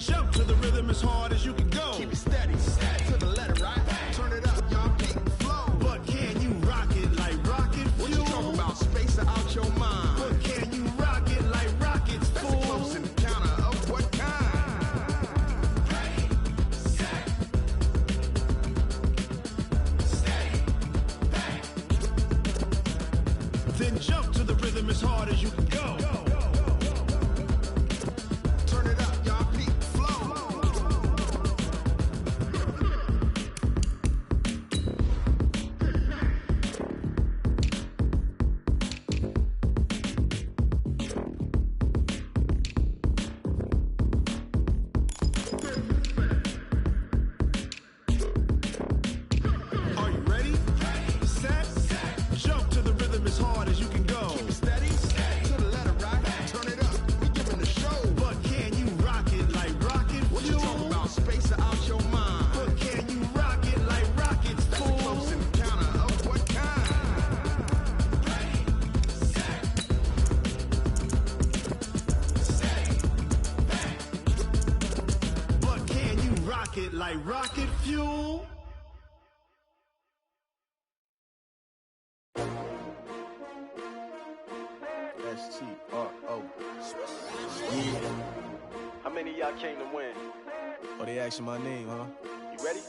jump to the rhythm as hard as you can go. Keep it steady, steady to the letter, right? Turn it up, y'all, keep it flow. But can you rock it like rocket fuel? What you talking about? Space out your mind. But can you rock it like rockets, fool? That's a close encounter of what kind? Ready, set, steady, bang. Then jump to the rhythm as hard as you can go. Turn it up, y'all, keep it flow. Are you ready? Set, jump to the rhythm as hard as you can go. Keep it steady, to the letter, right? Turn it up, we giving the show. But can you rock it like rocket fuel? What you talking about? Space out your mind. But can you rock it like rockets, fool? That's a close encounter of what kind? Ready, set, steady, bang. But can you rock it like rocket fuel? S-T-R-O. Yeah. How many of y'all came to win? Oh, they asking my name, huh? You ready?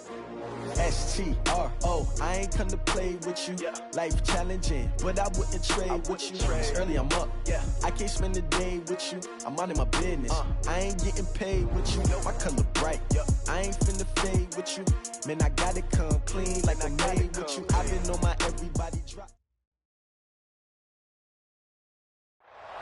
S-T-R-O. I ain't come to play with you. Yeah. Life challenging, but I wouldn't trade with you. It's early, I'm up. Yeah. I can't spend the day with you. I'm minding my business. I ain't getting paid with you. My color bright. I ain't finna fade with you. Man, I gotta come clean like I'm made with you. I've been on my everybody drop.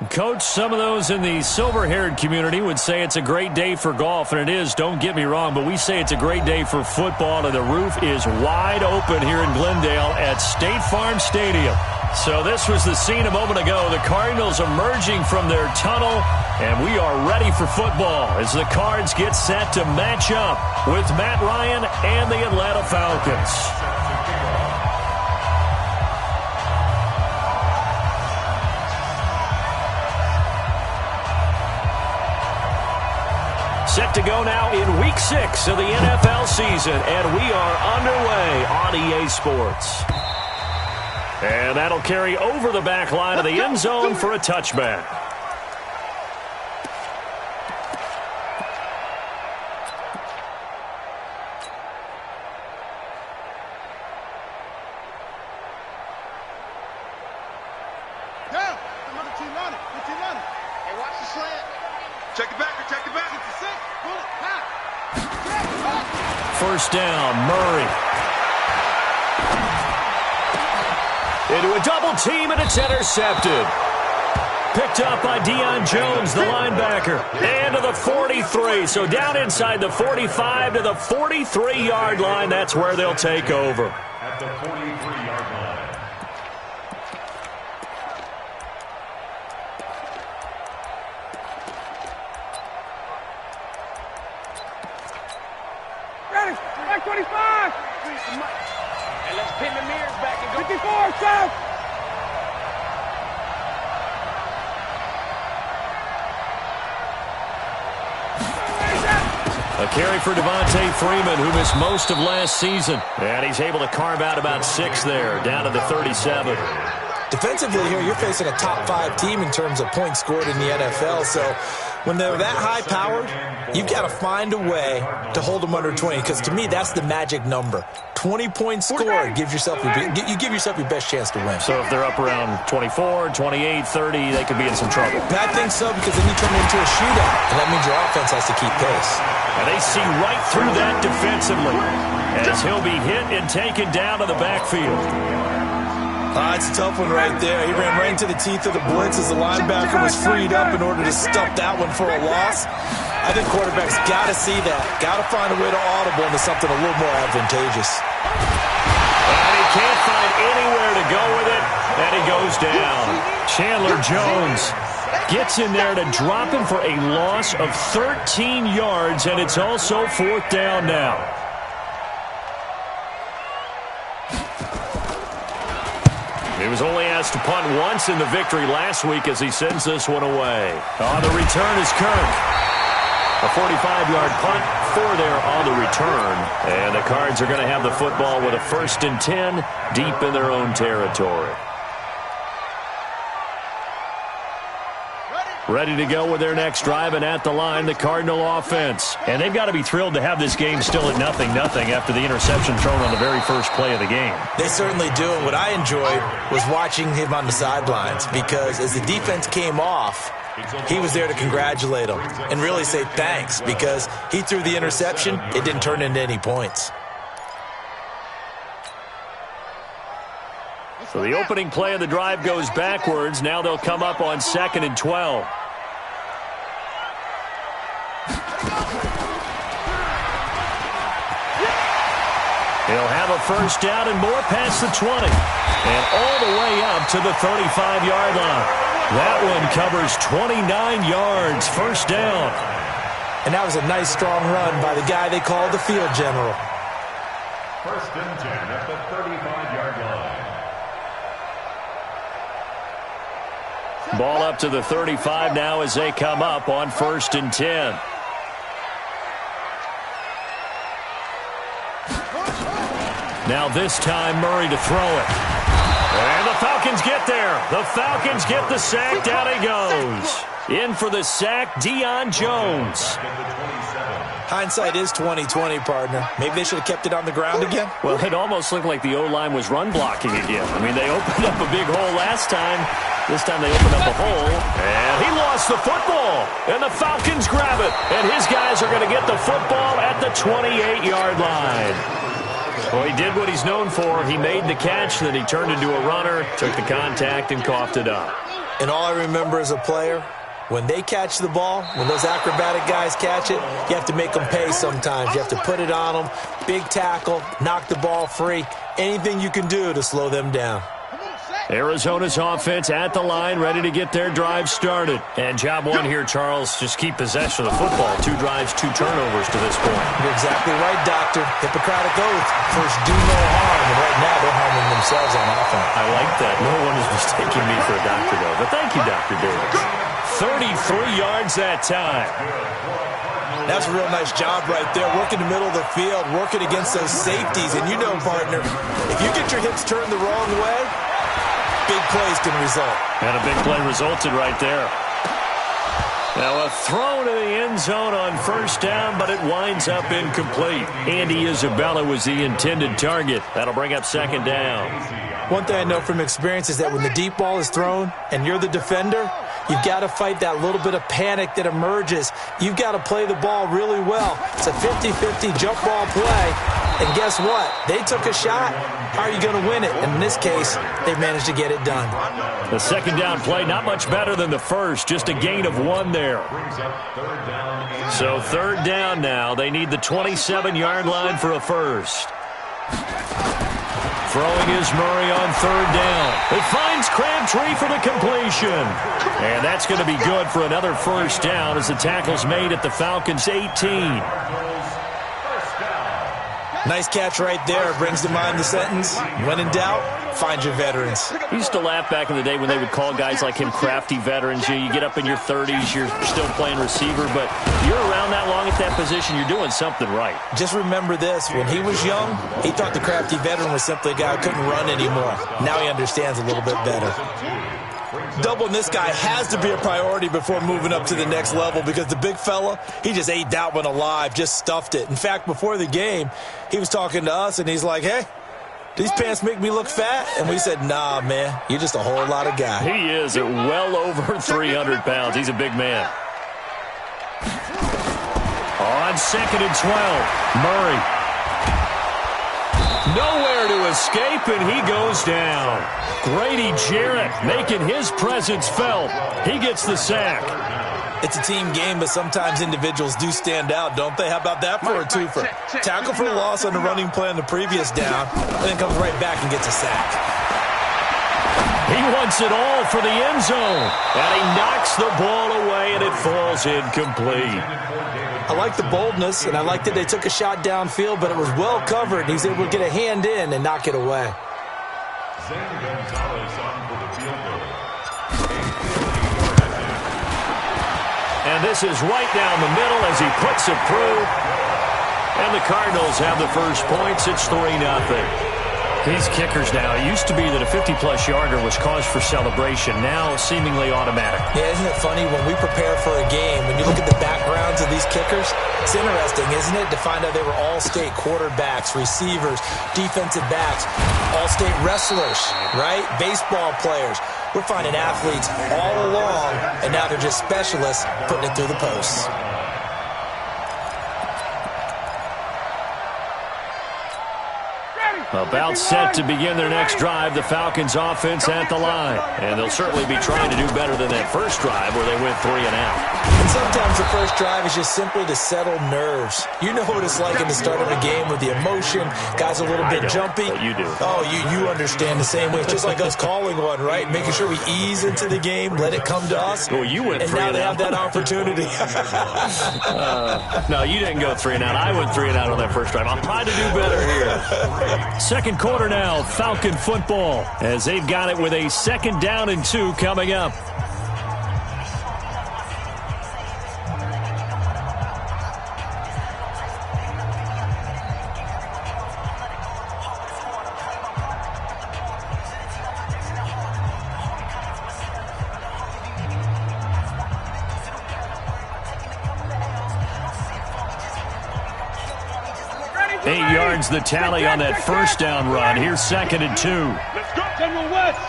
Coach, some of those in the silver-haired community would say it's a great day for golf, and it is, don't get me wrong, but we say it's a great day for football, and the roof is wide open here in Glendale at State Farm Stadium. So this was the scene a moment ago, the Cardinals emerging from their tunnel, and we are ready for football as the Cards get set to match up with Matt Ryan and the Atlanta Falcons. Set to go now in Week 6 of the NFL season, and we are underway on EA Sports. And that'll carry over the back line of the end zone for a touchback. Down. Another team on it. Good team on it. Hey, watch the slant. Check it back. Check it back. It's a six. Pull it. Back. First down, Murray. Into a double team, and it's intercepted. Picked up by Deion Jones, the linebacker. And to the 43. So down inside the 45 to the 43-yard line. That's where they'll take over. At the 43-yard line. Ready, back 25. And let's pin the mirrors back and go. 54, south. A carry for Devontae Freeman, who missed most of last season. And he's able to carve out about 6 there, down to the 37. Defensively here, you're facing a top 5 team in terms of points scored in the NFL. So when they're that high-powered, you've got to find a way to hold them under 20, because to me, that's the magic number. 20 points scored gives yourself you give yourself your best chance to win. So if they're up around 24, 28, 30, they could be in some trouble. I think so, because then you turn it into a shootout, and that means your offense has to keep pace. And they see right through that defensively as he'll be hit and taken down to the backfield. It's a tough one right there. He ran right into the teeth of the blitz as the linebacker was freed up in order to stuff that one for a loss. I think quarterbacks got to see that. Got to find a way to audible into something a little more advantageous. And he can't find anywhere to go with it, and he goes down. Chandler Jones gets in there to drop him for a loss of 13 yards, and it's also 4th down now. He was only asked to punt once in the victory last week as he sends this one away. On the return is Kirk. A 45-yard punt for there on the return. And the Cards are going to have the football with a 1st and 10 deep in their own territory. Ready to go with their next drive, and at the line, the Cardinal offense. And they've got to be thrilled to have this game still at 0-0 after the interception thrown on the very first play of the game. They certainly do, and what I enjoyed was watching him on the sidelines, because as the defense came off, he was there to congratulate them and really say thanks, because he threw the interception. It didn't turn into any points. So the opening play of the drive goes backwards. Now they'll come up on 2nd and 12. He'll have a first down and more past the 20. And all the way up to the 35-yard line. That one covers 29 yards. First down. And that was a nice, strong run by the guy they called the field general. 1st and 10 at the 35-yard line. Ball up to the 35 now as they come up on 1st and 10. Now this time Murray to throw it. And the Falcons get there. The Falcons get the sack. Down he goes. In for the sack, Deion Jones. Hindsight is 20/20, partner. Maybe they should have kept it on the ground again. Well, it almost looked like the O-line was run blocking again. I mean, they opened up a big hole last time. This time they opened up a hole. And he lost the football. And the Falcons grab it. And his guys are going to get the football at the 28-yard line. Well, he did what he's known for. He made the catch, then he turned into a runner, took the contact, and coughed it up. And all I remember as a player, when they catch the ball, when those acrobatic guys catch it, you have to make them pay sometimes. You have to put it on them, big tackle, knock the ball free, anything you can do to slow them down. Arizona's offense at the line, ready to get their drive started. And job one here, Charles, just keep possession of the football. 2 drives, 2 turnovers to this point. You're exactly right, Doctor. Hippocratic oath. First, do no harm. And right now, they're harming themselves on offense. I like that. No one is mistaking me for a doctor, though. But thank you, Dr. Davis. 33 yards that time. That's a real nice job right there. Working the middle of the field, working against those safeties. And you know, partner, if you get your hips turned the wrong way, big plays can result. And a big play resulted right there. Now a throw to the end zone on first down, but it winds up incomplete. Andy Isabella was the intended target. That'll bring up 2nd down. One thing I know from experience is that when the deep ball is thrown and you're the defender, you've got to fight that little bit of panic that emerges. You've got to play the ball really well. It's a 50-50 jump ball play. And guess what? They took a shot. How are you going to win it? And in this case, they managed to get it done. The 2nd down play, not much better than the first. Just a gain of 1 there. So 3rd down now. They need the 27-yard line for a first. Throwing is Murray on 3rd down. It finds Crabtree for the completion. And that's going to be good for another first down as the tackle's made at the Falcons' 18. Nice catch right there. Brings to mind the sentence, when in doubt, find your veterans. I used to laugh back in the day when they would call guys like him crafty veterans. You get up in your 30s, you're still playing receiver, but you're around that long at that position, you're doing something right. Just remember this. When he was young, he thought the crafty veteran was simply a guy who couldn't run anymore. Now he understands a little bit better. Doubling this guy has to be a priority before moving up to the next level, because the big fella, he just ate that one alive, just stuffed it. In fact, before the game, he was talking to us, and he's like, hey, these pants make me look fat? And we said, nah, man, you're just a whole lot of guy. He is at well over 300 pounds. He's a big man. On 2nd and 12, Murray. Nowhere to escape, and he goes down. Grady Jarrett making his presence felt. He gets the sack. It's a team game, but sometimes individuals do stand out, don't they? How about that for a twofer? Tackle for a loss on the running play on the previous down, and then comes right back and gets a sack. He wants it all for the end zone, and he knocks the ball away, and it falls incomplete. I like the boldness, and I like that they took a shot downfield, but it was well covered. He's able to get a hand in and knock it away. And this is right down the middle as he puts it through. And the Cardinals have the first points. It's 3-0. These kickers now, it used to be that a 50-plus yarder was cause for celebration. Now seemingly automatic. Yeah, isn't it funny when we prepare for a game, when you look at the backgrounds of these kickers, it's interesting, isn't it, to find out they were all-state quarterbacks, receivers, defensive backs, all-state wrestlers, right? Baseball players. We're finding athletes all along, and now they're just specialists putting it through the posts. About set to begin their next drive, the Falcons offense at the line. And they'll certainly be trying to do better than that first drive where they went 3 and out. And sometimes the first drive is just simply to settle nerves. You know what it's like in the start of a game with the emotion, guys a little bit jumpy. But you do. Oh, you understand the same way. It's just like us calling one, right? Making sure we ease into the game, let it come to us. Well, you went 3 and out. And now they have that opportunity. No, you didn't go 3 and out. I went 3 and out on that first drive. I'm trying to do better here. Second quarter now, Falcon football, as they've got it with a 2nd down and 2 coming up. The tally on that first down run. Here's 2nd and 2. Let's go, General West.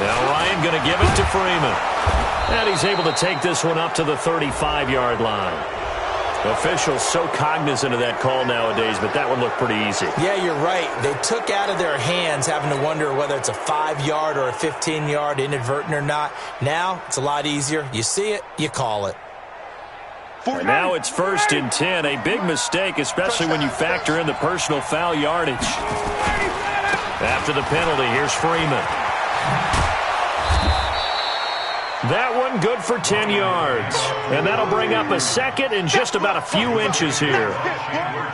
Now Ryan going to give it to Freeman. And he's able to take this one up to the 35-yard line. Officials so cognizant of that call nowadays, but that one looked pretty easy. Yeah, you're right. They took out of their hands having to wonder whether it's a 5-yard or a 15-yard inadvertent or not. Now it's a lot easier. You see it, you call it. And now it's 1st and 10. A big mistake, especially when you factor in the personal foul yardage. After the penalty, here's Freeman. That one good for 10 yards. And that'll bring up a 2nd and just about a few inches here.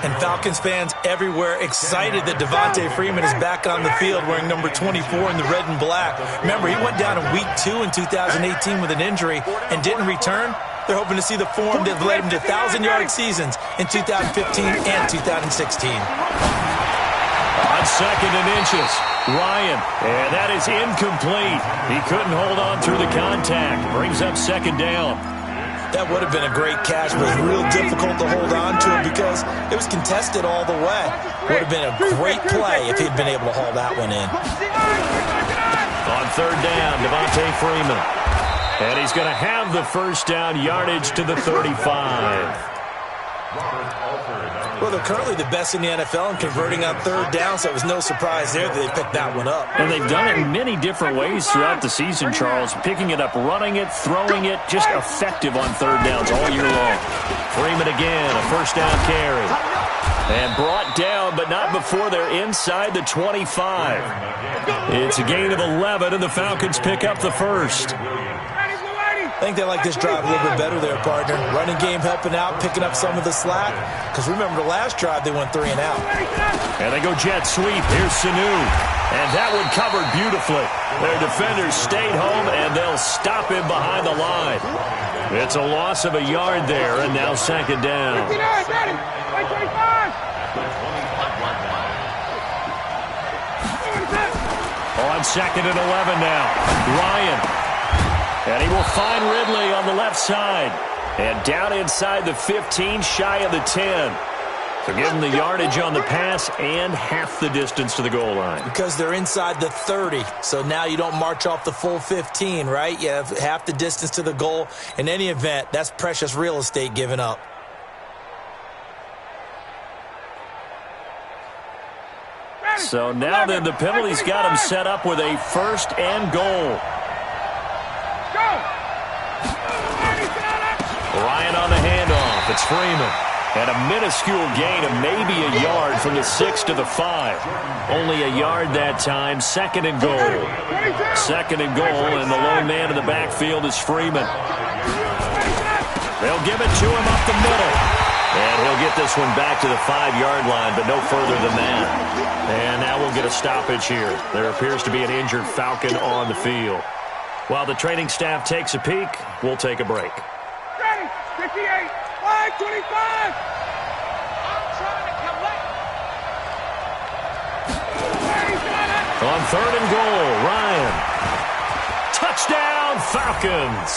And Falcons fans everywhere excited that Devontae Freeman is back on the field wearing number 24 in the red and black. Remember, he went down in week 2 in 2018 with an injury and didn't return. They're hoping to see the form that led him to 1,000-yard seasons in 2015 and 2016. On 2nd and inches, Ryan, and that is incomplete. He couldn't hold on through the contact. Brings up 2nd down. That would have been a great catch, but it was real difficult to hold on to it because it was contested all the way. Would have been a great play if he'd been able to haul that one in. On 3rd down, Devontae Freeman. And he's going to have the first down, yardage to the 35. Well, they're currently the best in the NFL in converting on 3rd down, so it was no surprise there that they picked that one up. And they've done it in many different ways throughout the season, Charles. Picking it up, running it, throwing it, just effective on 3rd downs all year long. Freeman again, a first down carry. And brought down, but not before they're inside the 25. It's a gain of 11, and the Falcons pick up the first. I think they like this drive a little bit better there, partner. Running game helping out, picking up some of the slack. Because remember the last drive, they went 3 and out. And they go jet sweep. Here's Sanu. And that one covered beautifully. Their defenders stayed home, and they'll stop him behind the line. It's a loss of a yard there, and now 2nd down. On 2nd and 11 now. Ryan. And he will find Ridley on the left side. And down inside the 15, shy of the 10. So give them the yardage on the pass and half the distance to the goal line. Because they're inside the 30. So now you don't march off the full 15, right? You have half the distance to the goal. In any event, that's precious real estate given up. So now then the penalty's got him set up with a 1st and goal. Ryan on the handoff. It's Freeman. And a minuscule gain of maybe a yard from the 6 to the 5. Only a yard that time. 2nd and goal. 2nd and goal, and the lone man in the backfield is Freeman. They'll give it to him up the middle. And he'll get this one back to the 5-yard line, but no further than that. And now we'll get a stoppage here. There appears to be an injured Falcon on the field. While the training staff takes a peek, we'll take a break. Ready, 58, 525. I'm trying to collect. On 3rd and goal, Ryan. Touchdown, Falcons.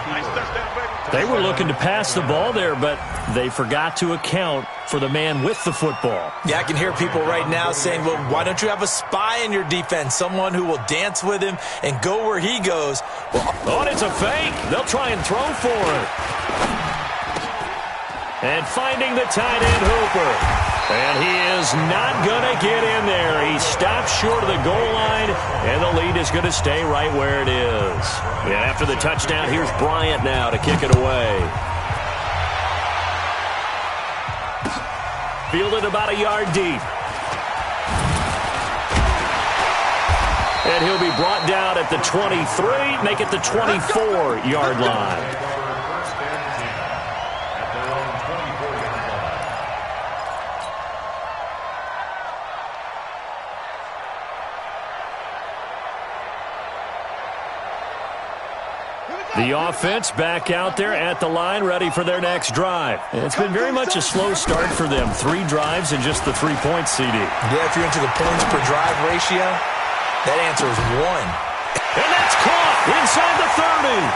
Nice touchdown, baby. They were looking to pass the ball there, but they forgot to account for the man with the football. Yeah, I can hear people right now saying, well, why don't you have a spy in your defense, someone who will dance with him and go where he goes? Oh, and it's a fake. They'll try and throw for it. And finding the tight end, Hooper. And he is not going to get in there. He stops short of the goal line, and the lead is going to stay right where it is. And after the touchdown, here's Bryant now to kick it away. Fielded about a yard deep. And he'll be brought down at the 23, make it the 24-yard line. The offense back out there at the line, ready for their next drive. It's been very much a slow start for them. 3 drives and just the 3 points, CD. Yeah, if you're into the points per drive ratio, that answer is 1. And that's caught inside the 30.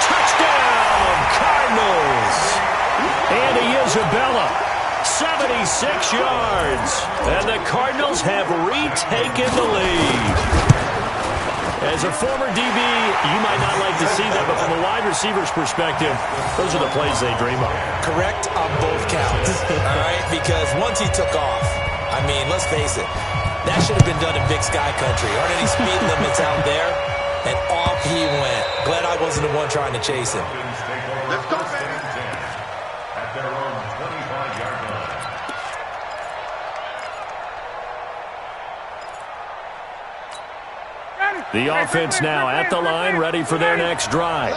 Touchdown, Cardinals. Andy Isabella, 76 yards. And the Cardinals have retaken the lead. As a former DB, you might not like to see that, but from a wide receiver's perspective, those are the plays they dream of. Correct on both counts, all right? Because once he took off, I mean, let's face it, that should have been done in Big Sky Country. Aren't any speed limits out there? And off he went. Glad I wasn't the one trying to chase him. Let's go, baby. At their own 25-yard line. The offense now at the line, ready for their next drive.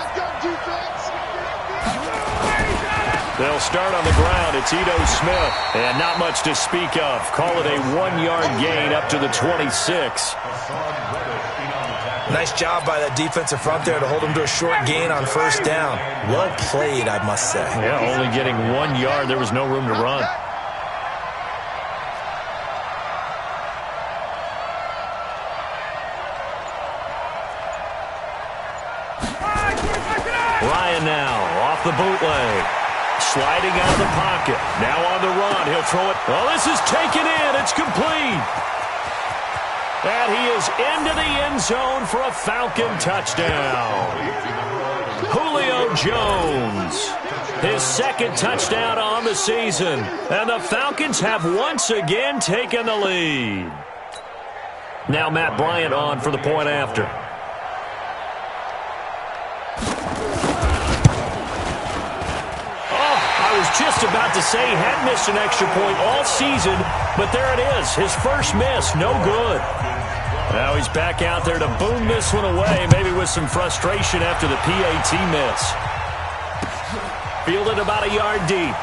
They'll start on the ground. It's Ito Smith. And not much to speak of. Call it a 1-yard gain up to the 26. Nice job by that defensive front there to hold him to a short gain on 1st down. Well played, I must say. Yeah, only getting 1 yard. There was no room to run. Ryan now off the bootleg. Sliding out of the pocket. Now on the run. He'll throw it. Oh, this is taken in. It's complete. And he is into the end zone for a Falcon touchdown. Julio Jones. His 2nd touchdown on the season. And the Falcons have once again taken the lead. Now Matt Bryant on for the point after. Just about to say he hadn't missed an extra point all season, but there it is. His first miss, no good. Now he's back out there to boom this one away, maybe with some frustration after the PAT miss. Fielded about a yard deep.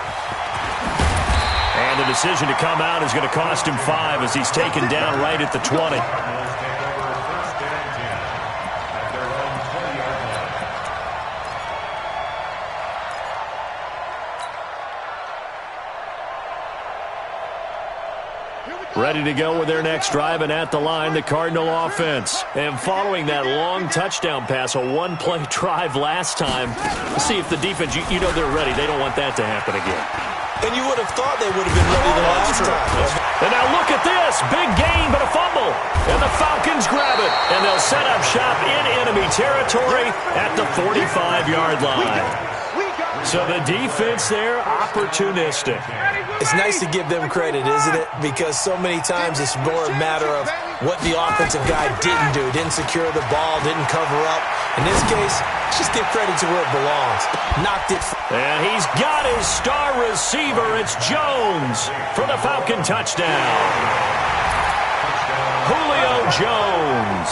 And the decision to come out is going to cost him 5 as he's taken down right at the 20. Ready to go with their next drive, and at the line, the Cardinal offense. And following that long touchdown pass, a 1-play drive last time, see if the defense, you know they're ready. They don't want that to happen again. And you would have thought they would have been ready the last time. And now look at this. Big gain, but a fumble. And the Falcons grab it. And they'll set up shop in enemy territory at the 45-yard line. So the defense there, opportunistic. It's nice to give them credit, isn't it? Because so many times it's more a matter of what the offensive guy didn't do. Didn't secure the ball, didn't cover up. In this case, just give credit to where it belongs. Knocked it. And he's got his star receiver. It's Jones for the Falcon touchdown. Julio Jones.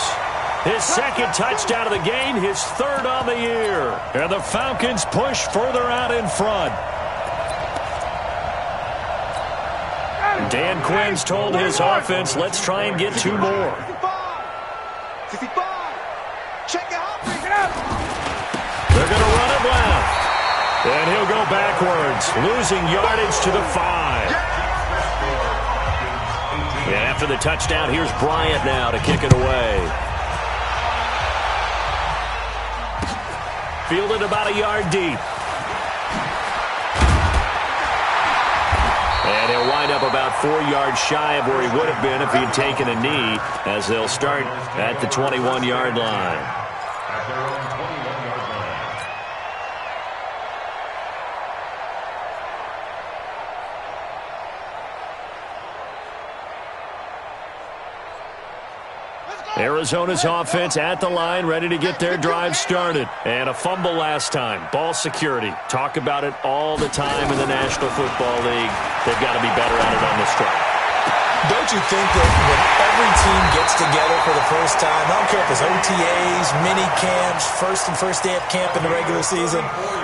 His 2nd touchdown of the game, his 3rd on the year. And the Falcons push further out in front. Dan Quinn's told his offense, let's try and get 2 more. 65. yard left. And he'll go backwards, losing yardage to the 5. And after the touchdown, here's Bryant now to kick it away. Fielded about a yard deep. And he'll wind up about 4 yards shy of where he would have been if he had taken a knee, as they'll start at the 21-yard line. At their own 21-yard line. Arizona's offense at the line, ready to get their drive started. And a fumble last time. Ball security. Talk about it all the time in the National Football League. They've got to be better at it on this drive. Don't you think that when every team gets together for the first time, I don't care if it's OTAs, mini camps, first day of camp in the regular season,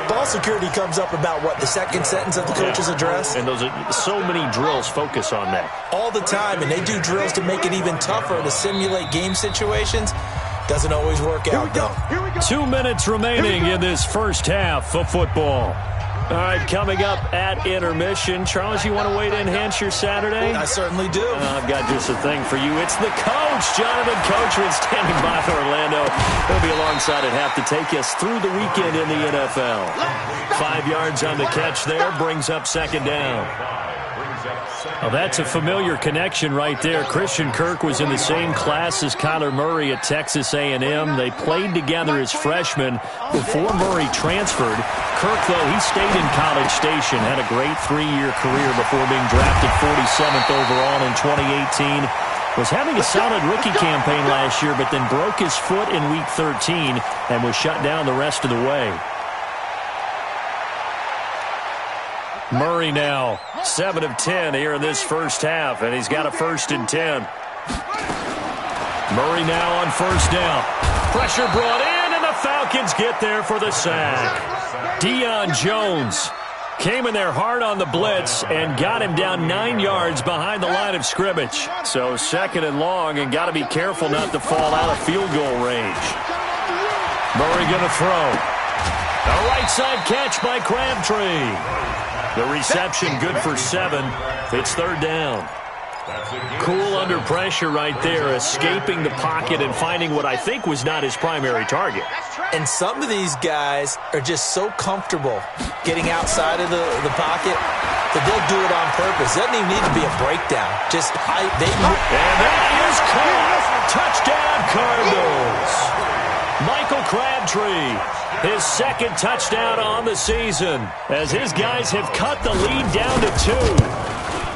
ball security comes up about, what, the second sentence of the coach's address? And those are so many drills focus on that. All the time, and they do drills to make it even tougher to simulate game situations. Doesn't always work out, though. 2 minutes remaining in this first half of football. All right, coming up at intermission. Charles, you want to wait to enhance your Saturday? I certainly do. I've got just a thing for you. It's the coach, Jonathan Coachman, standing by for Orlando. He'll be alongside at half to take us through the weekend in the NFL. 5 yards on the catch there, brings up second down. Well, that's a familiar connection right there. Christian Kirk was in the same class as Kyler Murray at Texas A&M. They played together as freshmen before Murray transferred. Kirk, though, he stayed in College Station, had a great 3-year career before being drafted 47th overall in 2018. Was having a solid rookie campaign last year, but then broke his foot in Week 13 and was shut down the rest of the way. Murray now 7 of 10 here in this first half, and he's got a 1st and 10. Murray now on first down. Pressure brought in, and the Falcons get there for the sack. Deion Jones came in there hard on the blitz and got him down 9 yards behind the line of scrimmage. So 2nd and long, and got to be careful not to fall out of field goal range. Murray going to throw. A right side catch by Crabtree. The reception good for 7. It's 3rd down. Cool under pressure right there, escaping the pocket and finding what I think was not his primary target. And some of these guys are just so comfortable getting outside of the pocket that they'll do it on purpose. It doesn't even need to be a breakdown. And that is caught. Touchdown, Cardinals. Michael Crabtree, his 2nd touchdown on the season, as his guys have cut the lead down to 2.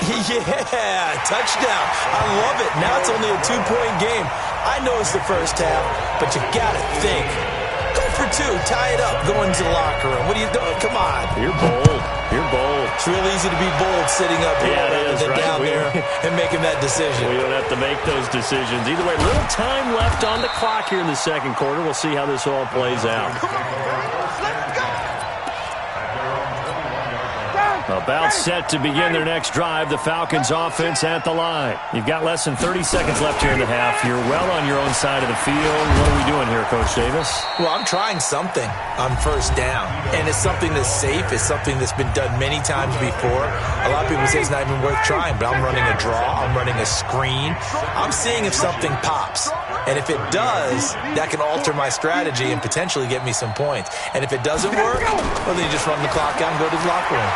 Yeah, touchdown. I love it. Now it's only a 2-point game. I know it's the first half, but you got to think. Go for 2. Tie it up. Go into the locker room. What are you doing? Come on. You're bold. You're bold. It's real easy to be bold sitting up here rather than down there and making that decision. We don't have to make those decisions. Either way, little time left on the clock here in the 2nd quarter. We'll see how this all plays out. About set to begin their next drive. The Falcons offense at the line. You've got less than 30 seconds left here in the half. You're well on your own side of the field. What are we doing here, Coach Davis? Well, I'm trying something on first down. And it's something that's safe. It's something that's been done many times before. A lot of people say it's not even worth trying, but I'm running a draw. I'm running a screen. I'm seeing if something pops. And if it does, that can alter my strategy and potentially get me some points. And if it doesn't work, well, then you just run the clock out and go to the locker room.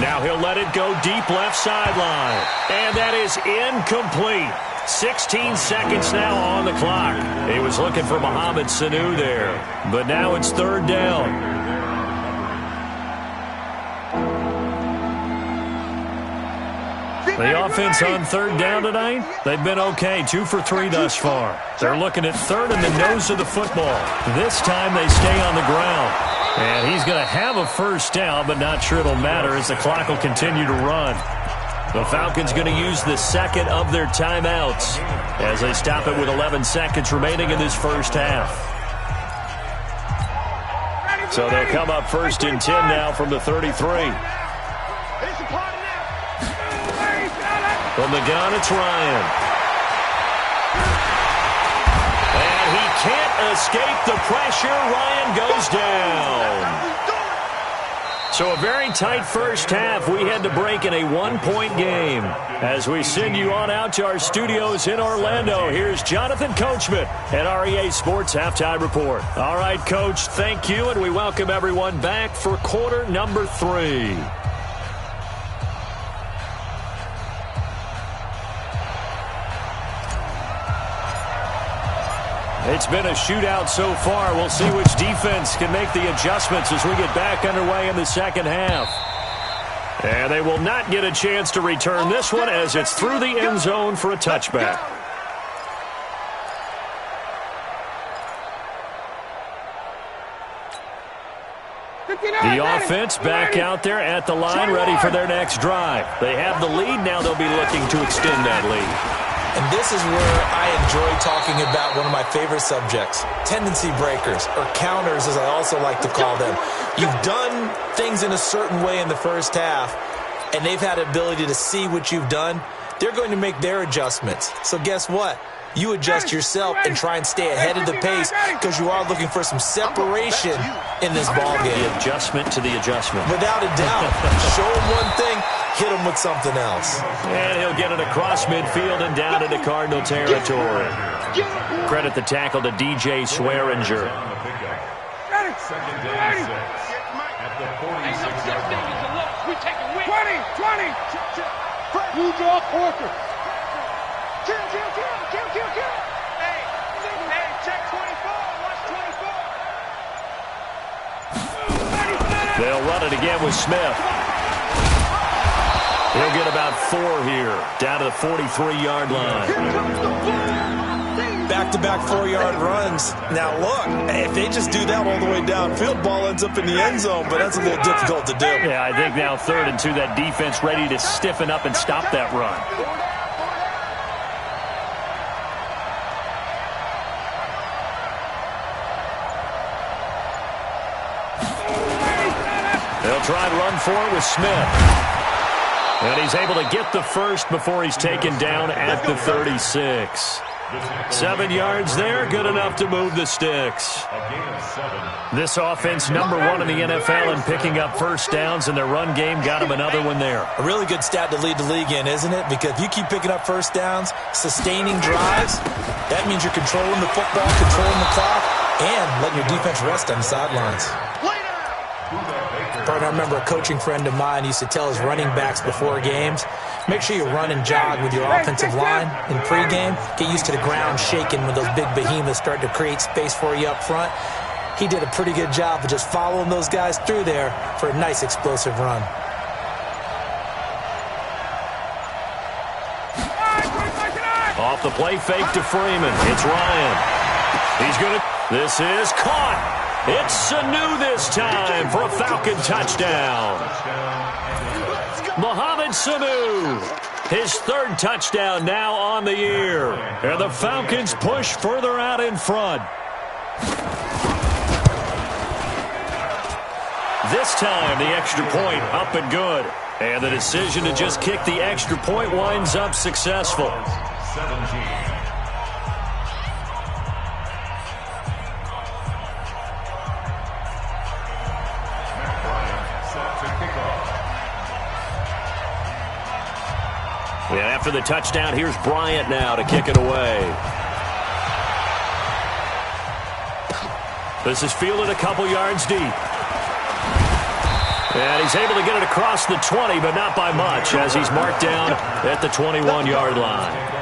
Now he'll let it go deep left sideline. And that is incomplete. 16 seconds now on the clock. He was looking for Mohamed Sanu there. But now it's 3rd down. The offense on 3rd down tonight, they've been okay. 2 for 3 thus far. They're looking at 3rd in the nose of the football. This time they stay on the ground. And he's going to have a 1st down, but not sure it'll matter as the clock will continue to run. The Falcons going to use the 2nd of their timeouts as they stop it with 11 seconds remaining in this first half. So they'll come up 1st and 10 now from the 33. From the gun, it's Ryan. And he can't escape the pressure. Ryan goes down. So a very tight first half. We had to break in a one-point game. As we send you on out to our studios in Orlando, here's Jonathan Coachman at REA Sports Halftime Report. All right, Coach, thank you, and we welcome everyone back for quarter number 3. It's been a shootout so far. We'll see which defense can make the adjustments as we get back underway in the second half. And they will not get a chance to return this one as it's through the end zone for a touchback. The offense back out there at the line, ready for their next drive. They have the lead. Now they'll be looking to extend that lead. And this is where I enjoy talking about one of my favorite subjects, tendency breakers, or counters as I also like to call them. You've done things in a certain way in the first half, and they've had the ability to see what you've done. They're going to make their adjustments. So guess what? You adjust yourself and try and stay ahead of the pace because you are looking for some separation in this ballgame. The adjustment to the adjustment. Without a doubt. Show them one thing, hit them with something else. And he'll get it across midfield and down into Cardinal territory. Credit the tackle to DJ Swearinger. Second down 6 at the 46-yard line. 20. You draw Porter. Kill. Hey, check 24. Watch 24. They'll run it again with Smith. He'll get about 4 here, down to the 43-yard line. Back-to-back 4-yard runs. Now, look, if they just do that all the way downfield, ball ends up in the end zone, but that's a little difficult to do. Yeah, I think now 3rd and 2, that defense ready to stiffen up and stop that run. They'll try and run for it with Smith. And he's able to get the first before he's taken down at the 36. 7 yards there, good enough to move the sticks. This offense, number 1 in the NFL in picking up first downs, and their run game got him another one there. A really good stat to lead the league in, isn't it? Because if you keep picking up first downs, sustaining drives, that means you're controlling the football, controlling the clock, and letting your defense rest on the sidelines. I remember a coaching friend of mine used to tell his running backs before games, make sure you run and jog with your offensive line in pregame. Get used to the ground shaking when those big behemoths start to create space for you up front. He did a pretty good job of just following those guys through there for a nice explosive run. Off the play fake to Freeman. It's Ryan. He's going to... This is caught. It's Sanu this time for a Falcon touchdown. Mohamed Sanu, his 3rd touchdown now on the year. And the Falcons push further out in front. This time the extra point up and good. And the decision to just kick the extra point winds up successful. 17. And after the touchdown, here's Bryant now to kick it away. This is fielded a couple yards deep. And he's able to get it across the 20, but not by much, as he's marked down at the 21-yard line.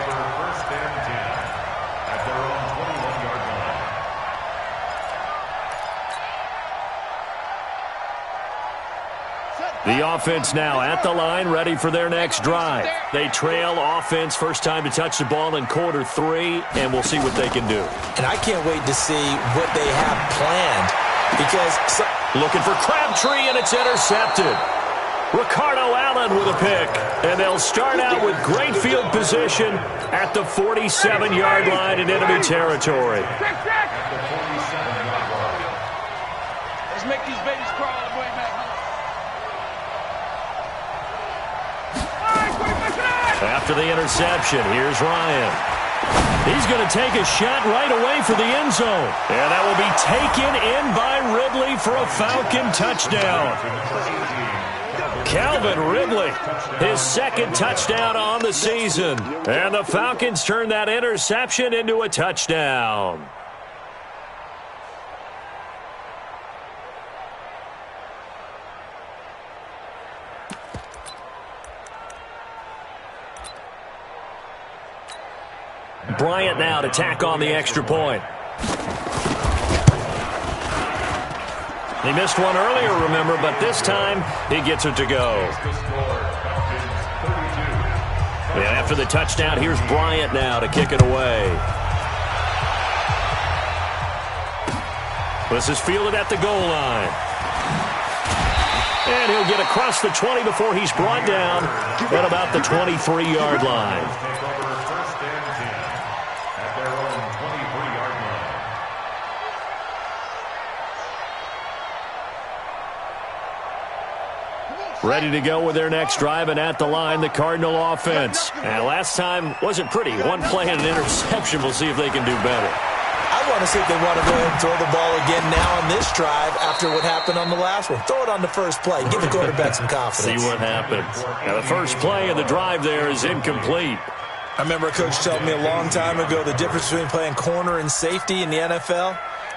The offense now at the line, ready for their next drive. They trail offense, first time to touch the ball in quarter 3, and we'll see what they can do. And I can't wait to see what they have planned because... Looking for Crabtree, and it's intercepted. Ricardo Allen with a pick, and they'll start out with great field position at the 47-yard line in enemy territory. Let's make these babies crawl all the way back home. After the interception, here's Ryan. He's going to take a shot right away for the end zone. And that will be taken in by Ridley for a Falcon touchdown. Calvin Ridley, his second touchdown on the season. And the Falcons turn that interception into a touchdown. Bryant now to tack on the extra point. He missed one earlier, remember, but this time he gets it to go. And after the touchdown, here's Bryant now to kick it away. This is fielded at the goal line. And he'll get across the 20 before he's brought down at about the 23-yard line. Ready to go with their next drive, and at the line, the Cardinal offense. And last time wasn't pretty. One play and an interception. We'll see if they can do better. I want to see if they want to go ahead and throw the ball again now on this drive after what happened on the last one. Throw it on the first play. Give the quarterback some confidence. See what happens. Now, the first play of the drive there is incomplete. I remember a coach told me a long time ago the difference between playing corner and safety in the NFL.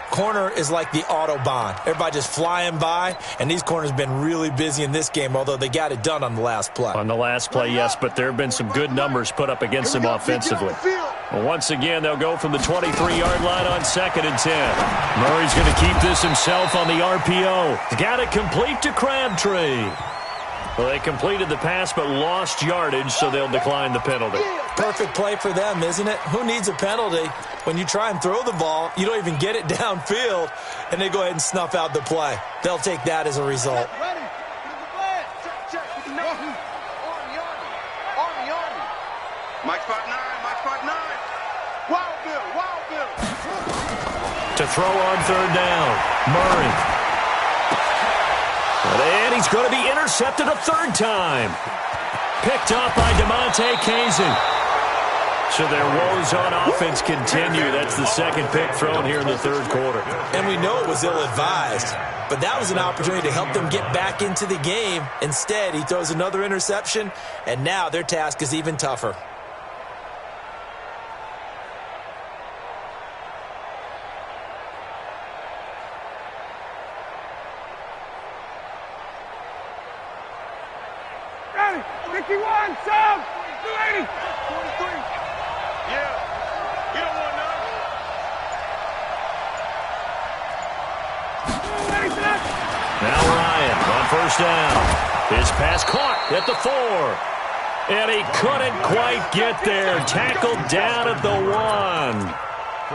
Corner is like the Autobahn. Everybody just flying by, and these corners have been really busy in this game, although they got it done on the last play. On the last play, yes, but there have been some good numbers put up against them offensively. Well, once again, they'll go from the 23-yard line on 2nd and 10. Murray's going to keep this himself on the RPO. Got it complete to Crabtree. Well, they completed the pass but lost yardage, so they'll decline the penalty. Perfect play for them, isn't it? Who needs a penalty? When you try and throw the ball, you don't even get it downfield, and they go ahead and snuff out the play. They'll take that as a result. Mike 5'9", Mike 5'9". Wild Bill, Wild Bill. To throw on 3rd down, Murray. And he's going to be intercepted a 3rd time. Picked up by DeMonte Casey. So their woes on offense continue. That's the second pick thrown here in the 3rd quarter. And we know it was ill-advised, but that was an opportunity to help them get back into the game. Instead, he throws another interception, and now their task is even tougher. Ready, 51, sub, 280. 23. Yeah, you don't want none. Now Ryan on 1st down. His pass caught at the 4. And he couldn't quite get there. Tackled down at the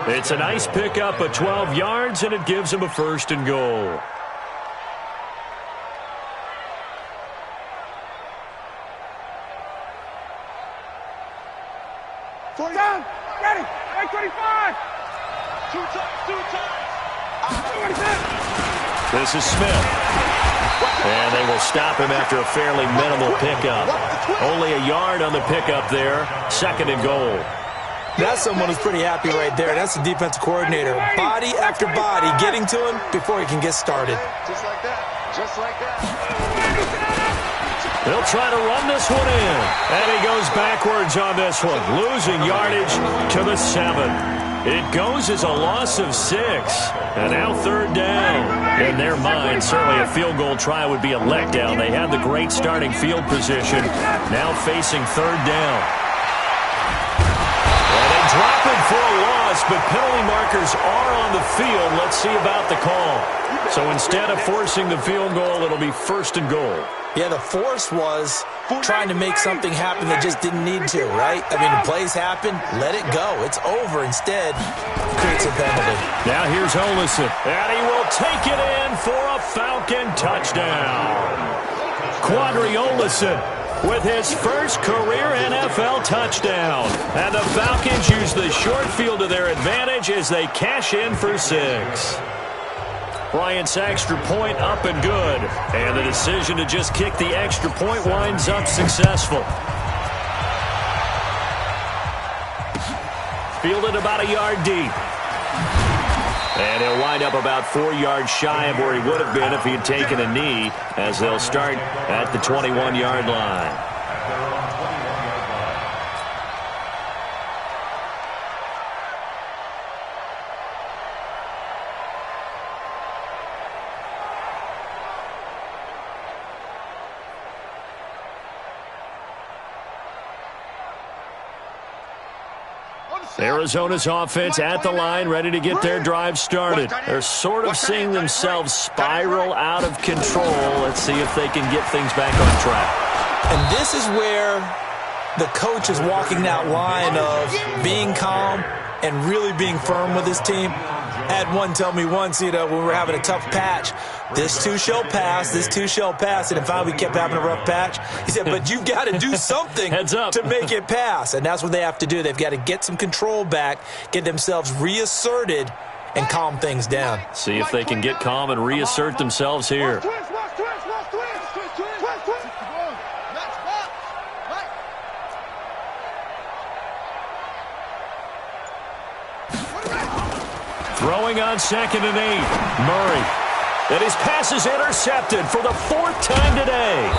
1. It's a nice pickup of 12 yards, and it gives him a 1st and goal. Down, ready, 825. Two times. This is Smith. And they will stop him after a fairly minimal pickup. Only a yard on the pickup there. 2nd and goal. That's someone who's pretty happy right there. That's the defensive coordinator. Body after body getting to him before he can get started. Just like that. Just like that. They'll try to run this one in. And he goes backwards on this one, losing yardage to the 7. It goes as a loss of 6. And now 3rd down. In their mind, certainly a field goal try would be a letdown. They had the great starting field position. Now facing 3rd down. And they drop it for a loss, but penalty markers are on the field. Let's see about the call. So instead of forcing the field goal, it'll be 1st and goal. Yeah, the force was trying to make something happen that just didn't need to, right? I mean, the plays happen, let it go. It's over. Instead, creates a penalty. Now here's Olison, and he will take it in for a Falcon touchdown. Quadri Olison with his first career NFL touchdown. And the Falcons use the short field to their advantage as they cash in for 6. Bryant's extra point up and good. And the decision to just kick the extra point winds up successful. fielded about a yard deep. And he'll wind up about 4 yards shy of where he would have been if he had taken a knee, as they'll start at the 21-yard line. Arizona's offense at the line, ready to get their drive started. They're sort of seeing themselves spiral out of control. Let's see if they can get things back on track. And this is where the coach is walking that line of being calm and really being firm with his team. I had one tell me once, when we were having a tough patch, this too shall pass, this too shall pass. And finally we kept having a rough patch. He said, but you've got to do something to make it pass. And that's what they have to do. They've got to get some control back, get themselves reasserted, and calm things down. See if they can get calm and reassert themselves here. Throwing on 2nd and 8. Murray. And his pass is intercepted for the 4th time today.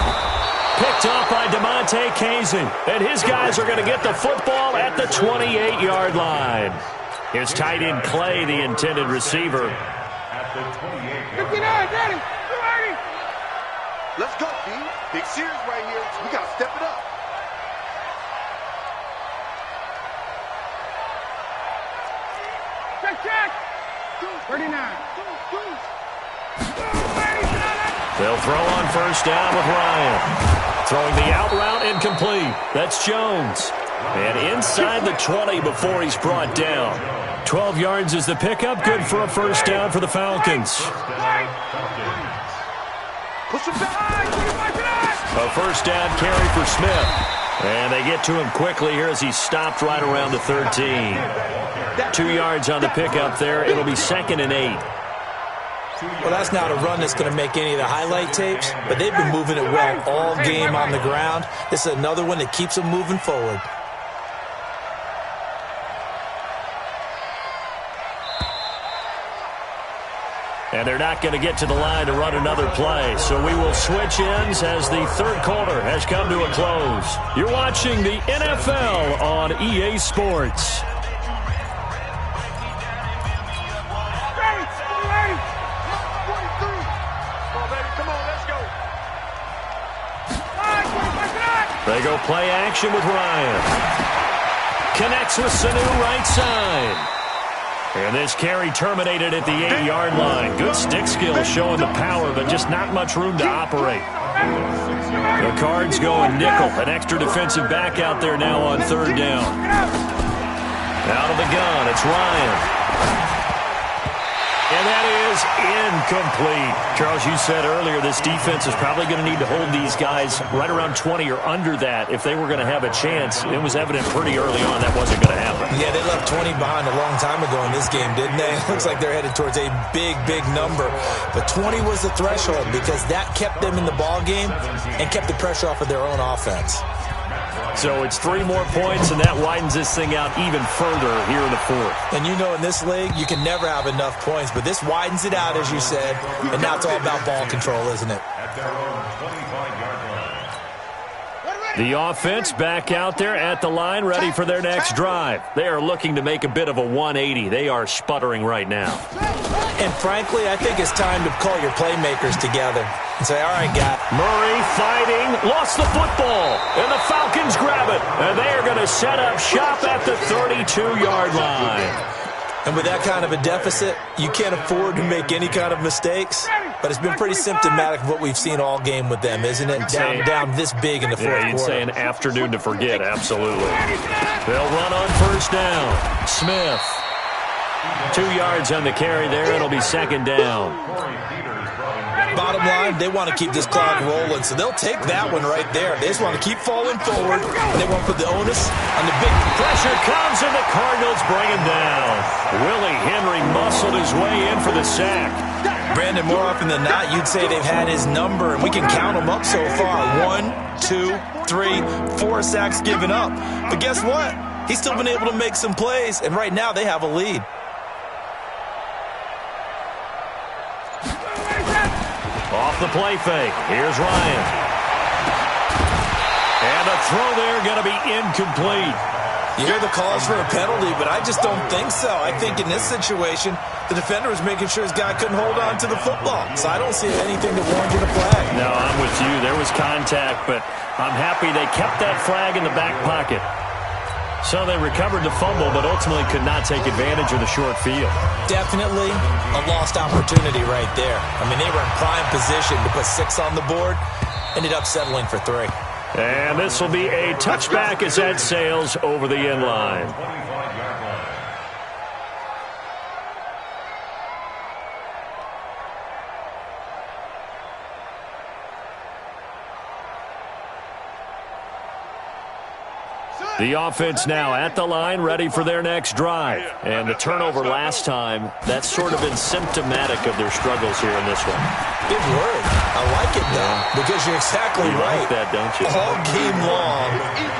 Picked off by DeMonte Casey. And his guys are going to get the football at the 28-yard line. His tight end Clay, the intended receiver. At the 28-yard 59, Daddy. 280. Let's go, D. Big series right here. We got to step it up. Check. 39. They'll throw on 1st down with Ryan. Throwing the out route incomplete. That's Jones. And inside the 20 before he's brought down. 12 yards is the pickup. Good for a 1st down for the Falcons. A 1st down carry for Smith. And they get to him quickly here as he's stopped right around the 13. 2 yards on the pickup there. It'll be 2nd and 8. Well, that's not a run that's going to make any of the highlight tapes, but they've been moving it well all game on the ground. This is another one that keeps them moving forward. And they're not going to get to the line to run another play. So we will switch ends as the 3rd quarter has come to a close. You're watching the NFL on EA Sports. They go play action with Ryan. Connects with Sanu right side. And this carry terminated at the 8-yard line. Good stick skills showing the power, but just not much room to operate. The Cards going nickel. An extra defensive back out there now on 3rd down. Out of the gun, it's Ryan. And that is incomplete. Charles, you said earlier this defense is probably going to need to hold these guys right around 20 or under that if they were going to have a chance. It was evident pretty early on that wasn't going to happen. Yeah, they left 20 behind a long time ago in this game, didn't they? Looks like they're headed towards a big, big number. But 20 was the threshold because that kept them in the ball game and kept the pressure off of their own offense. So it's 3 more points, and that widens this thing out even further here in the 4th. And you know in this league, you can never have enough points, but this widens it out, as you said, and now it's all about ball control, isn't it? At their own 25-yard line. The offense back out there at the line, ready for their next drive. They are looking to make a bit of a 180. They are sputtering right now. And frankly, I think it's time to call your playmakers together and say, all right, guys. Murray fighting, lost the football, and the Falcons grab it. And they are going to set up shop at the 32-yard line. And with that kind of a deficit, you can't afford to make any kind of mistakes. But it's been pretty symptomatic of what we've seen all game with them, isn't it? Down this big in the 4th quarter. You'd say an afternoon to forget, absolutely. They'll run on 1st down. Smith. 2 yards on the carry there. It'll be 2nd down. Bottom line, they want to keep this clock rolling, so they'll take that one right there. They just want to keep falling forward, and they want to put the onus on the big. Pressure comes, and the Cardinals bring him down. Willie Henry muscled his way in for the sack. Brandon, more often than not, you'd say they've had his number, and we can count them up so far. 1, 2, 3, 4 sacks given up. But guess what? he's still been able to make some plays, and right now they have a lead. Off the play fake. Here's Ryan. And a throw there going to be incomplete. You hear the calls for a penalty, but I just don't think so. I think in this situation, the defender was making sure his guy couldn't hold on to the football. So I don't see anything that warranted a flag. No, I'm with you. There was contact, but I'm happy they kept that flag in the back pocket. So they recovered the fumble, but ultimately could not take advantage of the short field. Definitely a lost opportunity right there. I mean, they were in prime position to put 6 on the board. Ended up settling for 3. And this will be a touchback as that sails over the end line. The offense now at the line, ready for their next drive. And the turnover last time, that's sort of been symptomatic of their struggles here in this one. Big word. I like it, though, because you're exactly right. You like that, don't you? All game long,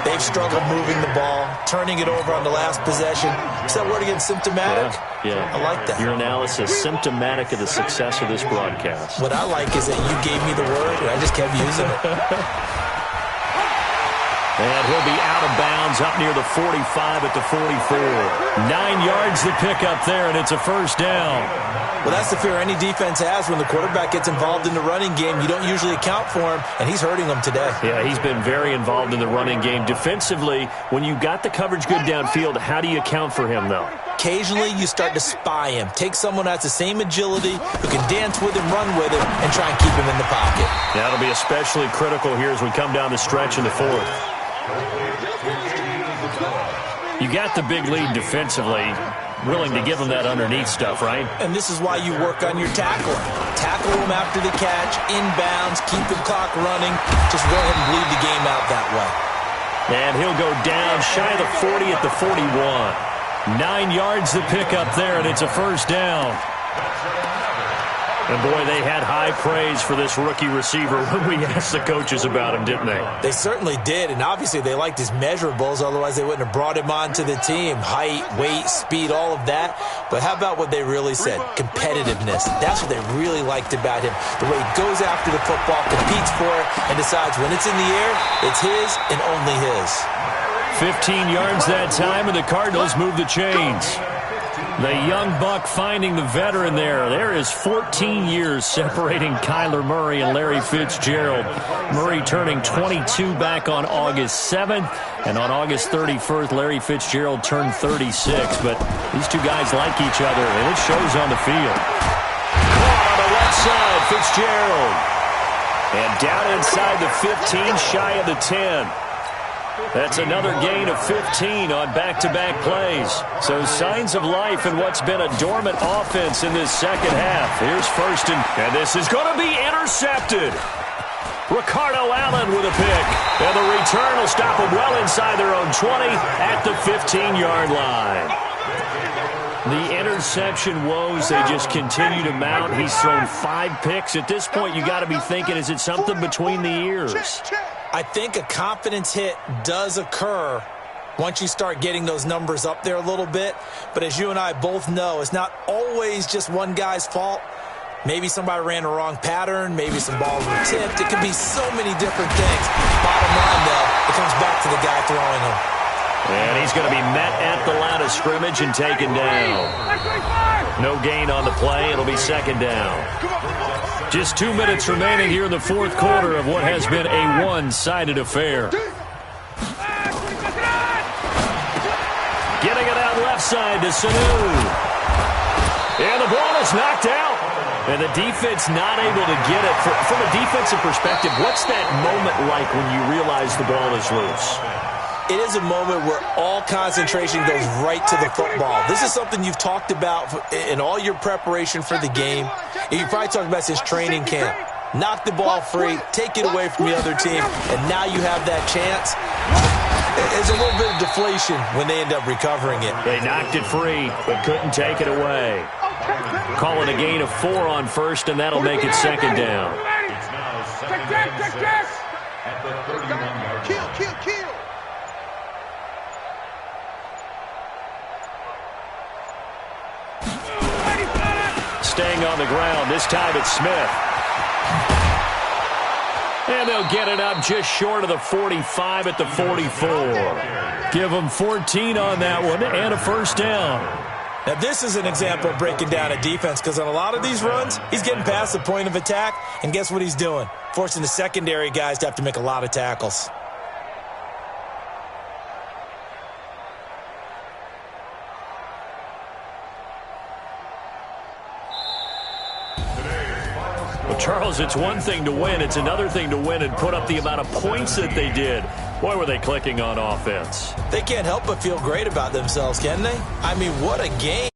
they've struggled moving the ball, turning it over on the last possession. Is that word again, symptomatic? Yeah. I like that. Your analysis, symptomatic of the success of this broadcast. What I like is that you gave me the word, and I just kept using it. And he'll be out of bounds up near the 45 at the 44. 9 yards to pick up there, and it's a first down. Well, that's the fear any defense has when the quarterback gets involved in the running game. You don't usually account for him, and he's hurting them today. Yeah, he's been very involved in the running game. Defensively, when you got the coverage good downfield, how do you account for him, though? Occasionally, you start to spy him. Take someone who has the same agility, who can dance with him, run with him, and try and keep him in the pocket. That'll be especially critical here as we come down the stretch in the fourth. You got the big lead defensively, willing to give them that underneath stuff, right? And this is why you work on your tackling. Tackle them after the catch, inbounds, keep the clock running. Just go ahead and bleed the game out that way. And he'll go down shy of the 40 at the 41. 9 yards to pick up there, and it's a first down. And, boy, they had high praise for this rookie receiver when we asked the coaches about him, didn't they? They certainly did, and obviously they liked his measurables. Otherwise, they wouldn't have brought him onto the team. Height, weight, speed, all of that. But how about what they really said? Competitiveness. That's what they really liked about him. The way he goes after the football, competes for it, and decides when it's in the air, it's his and only his. 15 yards that time, and the Cardinals move the chains. The young buck finding the veteran there. There is 14 years separating Kyler Murray and Larry Fitzgerald. Murray turning 22 back on August 7th. And on August 31st, Larry Fitzgerald turned 36. But these two guys like each other, and it shows on the field. Caught on the left side, Fitzgerald. And down inside the 15, shy of the 10. That's another gain of 15 on back-to-back plays. So signs of life in what's been a dormant offense in this second half. Here's first, and this is going to be intercepted. Ricardo Allen with a pick. And the return will stop them well inside their own 20 at the 15-yard line. The interception woes, they just continue to mount. He's thrown 5 picks. At this point, you got to be thinking, is it something between the ears? I think a confidence hit does occur once you start getting those numbers up there a little bit. But as you and I both know, it's not always just one guy's fault. Maybe somebody ran the wrong pattern. Maybe some balls were tipped. It could be so many different things. Bottom line, though, it comes back to the guy throwing them. And he's going to be met at the line of scrimmage and taken down. No gain on the play. It'll be second down. Just 2 minutes remaining here in the fourth quarter of what has been a one-sided affair. Getting it out left side to Sanu. And the ball is knocked out. And the defense not able to get it. From a defensive perspective, what's that moment like when you realize the ball is loose? It is a moment where all concentration goes right to the football. This is something you've talked about in all your preparation for the game. And you probably talked about since training camp. Knock the ball free, take it away from the other team, and now you have that chance. It's a little bit of deflation when they end up recovering it. They knocked it free, but couldn't take it away. Calling a gain of 4 on first, and that'll make it second down. Kill. staying on the ground. This time it's Smith. And they'll get it up just short of the 45 at the 44. Give them 14 on that one and a first down. Now, this is an example of breaking down a defense because on a lot of these runs, he's getting past the point of attack, and guess what he's doing? Forcing the secondary guys to have to make a lot of tackles. Well, Charles, it's one thing to win. It's another thing to win and put up the amount of points that they did. Boy, were they clicking on offense. They can't help but feel great about themselves, can they? I mean, what a game.